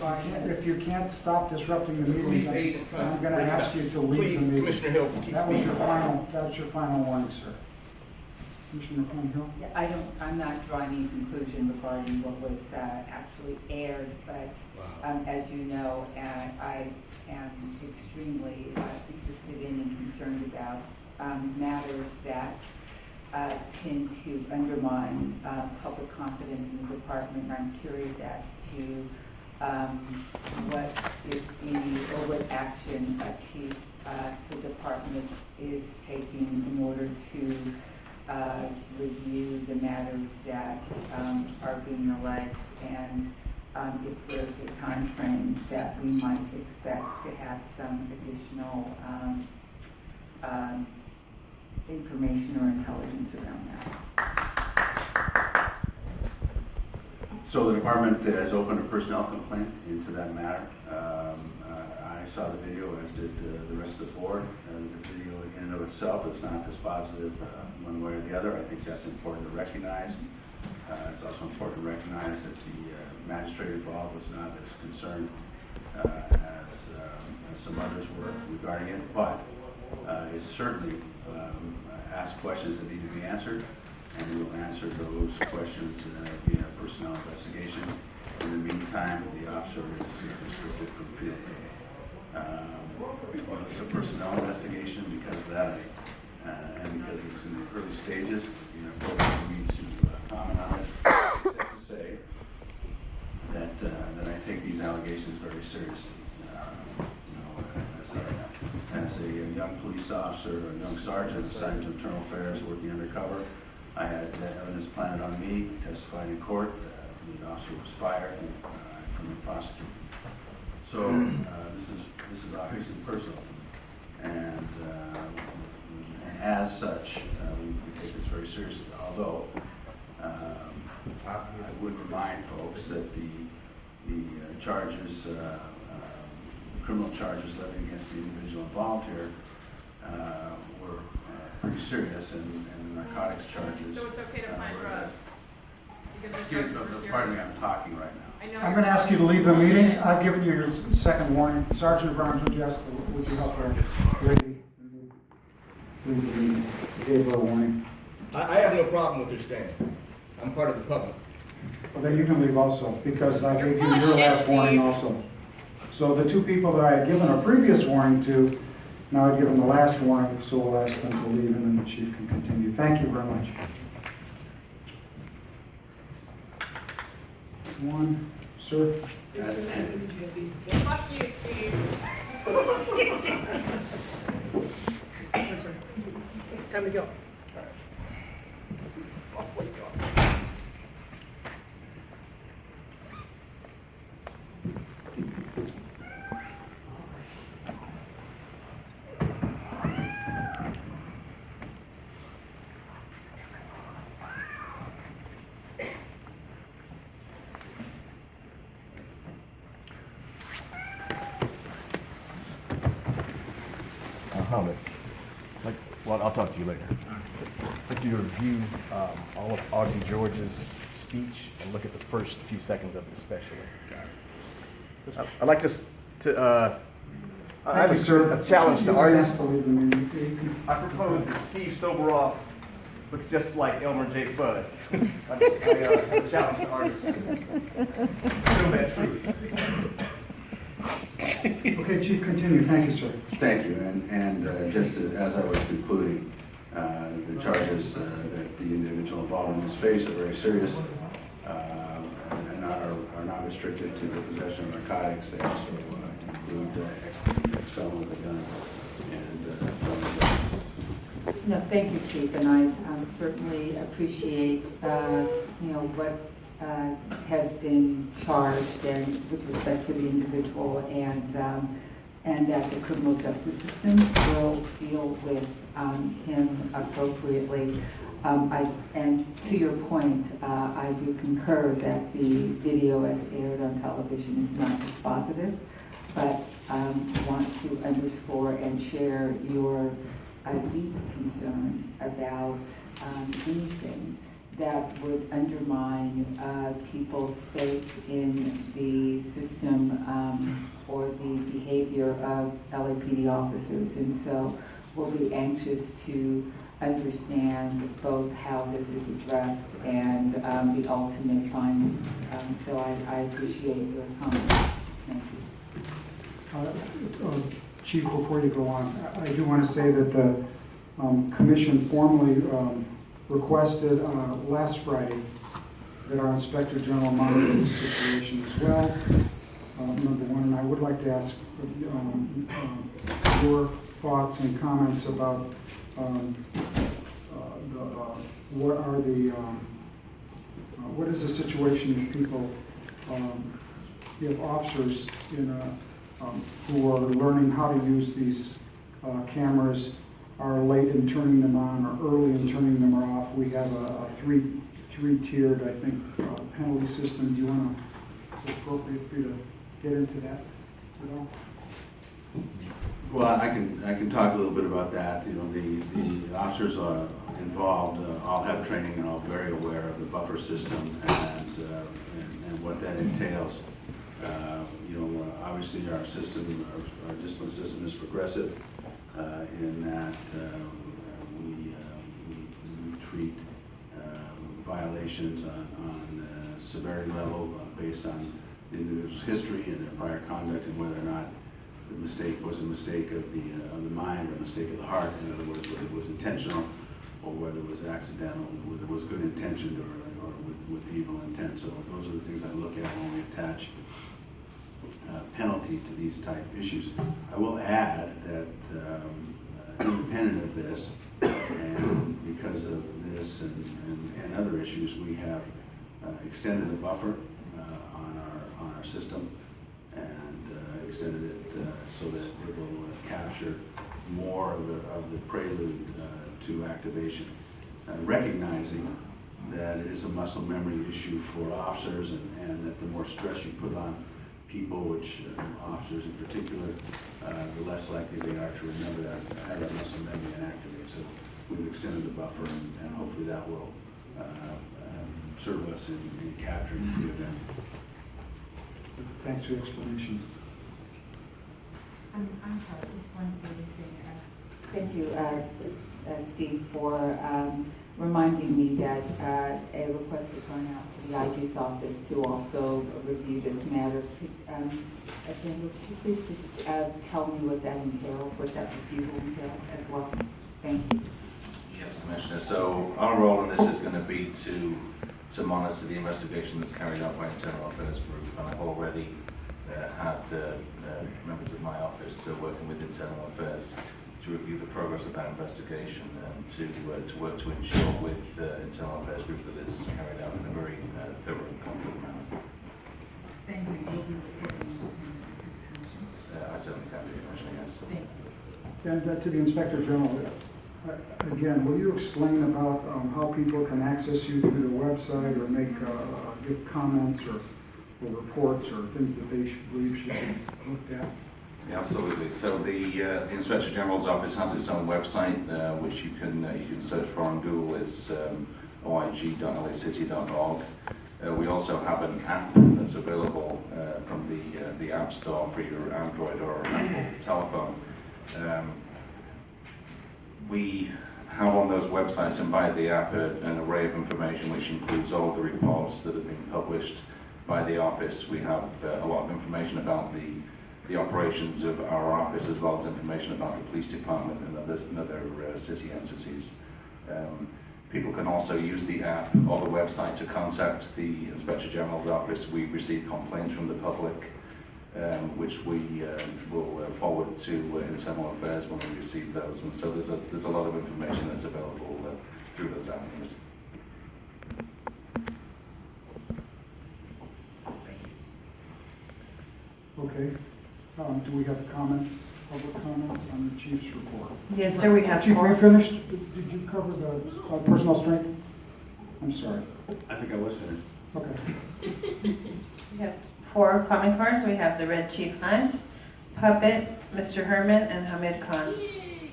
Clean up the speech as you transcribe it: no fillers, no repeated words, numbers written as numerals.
If you can't stop disrupting the meeting, Police then agent trying I'm to going to break it ask up. you to leave Please, the meeting. Commissioner Hill, keep That was speaking. your final warning, sir. Commissioner Hill? Yeah, I'm not drawing any conclusion regarding what was actually aired, but as you know, I am extremely interested in and concerned about matters that tend to undermine public confidence in the department. And I'm curious as to what, if any, or what action the department is taking in order to review the matters that are being alleged, and if there's a time frame that we might expect to have some additional information or intelligence around that. So the department has opened a personnel complaint into that matter. I saw the video, as did the rest of the board. The video in and of itself is not dispositive one way or the other. I think that's important to recognize. It's also important to recognize that the magistrate involved was not as concerned as some others were regarding it, but it certainly asked questions that need to be answered, and we will answer those questions via personnel investigation. In the meantime, the officer is restricted from field. It's a personnel investigation because of that, and because it's in the early stages, for me to comment on it. Except to say that I take these allegations very seriously. As a young police officer, a young sergeant assigned to internal affairs, working undercover, I had evidence planted on me, testified in court. The officer was fired from the prosecutor. So this is obviously personal, and as such, we take this very seriously. Although I would remind folks that the charges, criminal charges levied against the individual involved here were pretty serious, and the narcotics charges. So it's okay to find drugs? Excuse me, pardon me, I'm talking right now. I'm going to ask you to leave the meeting. I've given you your second warning. Sergeant Burns, would you help our lady leave the meeting? You gave her a warning. I have no problem with her staying. I'm part of the public. Well, then you can leave also, because I gave you Oh, your shit, last warning Steve. also. So the two people that I had given a previous warning to, now I've given the last warning, so we'll ask them to leave, and then the chief can continue. Thank you very much. One, sir. Fuck you, Steve. Listen, it's time to go. Well, I'll talk to you later. I'd like you to review all of Audrey George's speech and look at the first few seconds of it especially. I'd like to I have a challenge to artists. I propose that Steve Soberoff looks just like Elmer J. Fudd. I have a challenge to artists. Show that truth. Okay, Chief, continue. Thank you, sir. Thank you, and just as I was concluding, the charges that the individual involved in this case are very serious and are not restricted to the possession of narcotics. They also include expelling with a gun and No, thank you, Chief, and I certainly appreciate, what has been charged and with respect to the individual, and that the criminal justice system will deal with him appropriately. And to your point, I do concur that the video as aired on television is not dispositive, but want to underscore and share your deep concern about anything that would undermine people's faith in the system or the behavior of LAPD officers. And so we'll be anxious to understand both how this is addressed and the ultimate findings. So I appreciate your comments. Thank you. Chief, before you go on, I do want to say that the commission formally requested last Friday that our Inspector General monitor the situation as well, number one. And I would like to ask your thoughts and comments about what is the situation if people, if officers who are learning how to use these cameras are late in turning them on or early in turning them off. We have a three-tiered, I think, penalty system. Do you want to, is it appropriate for you to get into that at all? Well, I can talk a little bit about that. You know, the officers involved all have training and all very aware of the buffer system and what that entails. You know, obviously our system, our discipline system is progressive in that we treat violations on severity level based on the individual's history and their prior conduct and whether or not the mistake was a mistake of the mind or a mistake of the heart. In other words, whether it was intentional or whether it was accidental, whether it was good intentioned or with evil intent. So those are the things I look at when we attach penalty to these type issues. I will add that independent of this, and because of this and other issues, we have extended the buffer on our system and extended it so that it will capture more of the prelude to activation, recognizing that it is a muscle memory issue for officers and that the more stress you put on people, which officers in particular, the less likely they are to remember that, have that muscle memory and activate. So we've extended the buffer and hopefully that will serve us in capturing the event. Thanks for the explanation. I'm sorry, just one thing. Thank you, Steve, for reminding me that a request has gone out to the IG's office to also review this matter. Again, would you please just tell me what that entails, what that review will entail as well? Thank you. Yes, Commissioner. So our role in this is going to be to monitor the investigation that's carried out by Internal Affairs Group, and I've already had members of my office working with Internal Affairs to review the progress of that investigation and to work to ensure with Internal Affairs Group that it's carried out in a very thorough and competent manner. Same thing, you'll be reporting. I certainly can be, Commissioner, yes. Thank you. And to the Inspector General, again, will you explain about how people can access you through the website or make give comments or reports or things that they believe should be looked at? Yeah, absolutely. So the Inspector General's office has its own website, which you can search for on Google. It's oig.lacity.org. We also have an app that's available from the App Store for your Android or Apple telephone. We have on those websites and via the app an array of information which includes all of the reports that have been published by the office. We have a lot of information about the operations of our office, as well as information about the police department and other city entities. People can also use the app or the website to contact the Inspector General's office. We receive complaints from the public, which we will forward to Internal Affairs when we receive those. And so there's a lot of information that's available through those avenues. Okay. Do we have comments, public comments on the chief's report? Yes, sir, we have Chief, four. are you finished? Did you cover the personal strength? I'm sorry. I think I was finished. Okay. We have 4 comment cards. We have the Red Chief Hunt, Puppet, Mr. Herman, and Hamid Khan.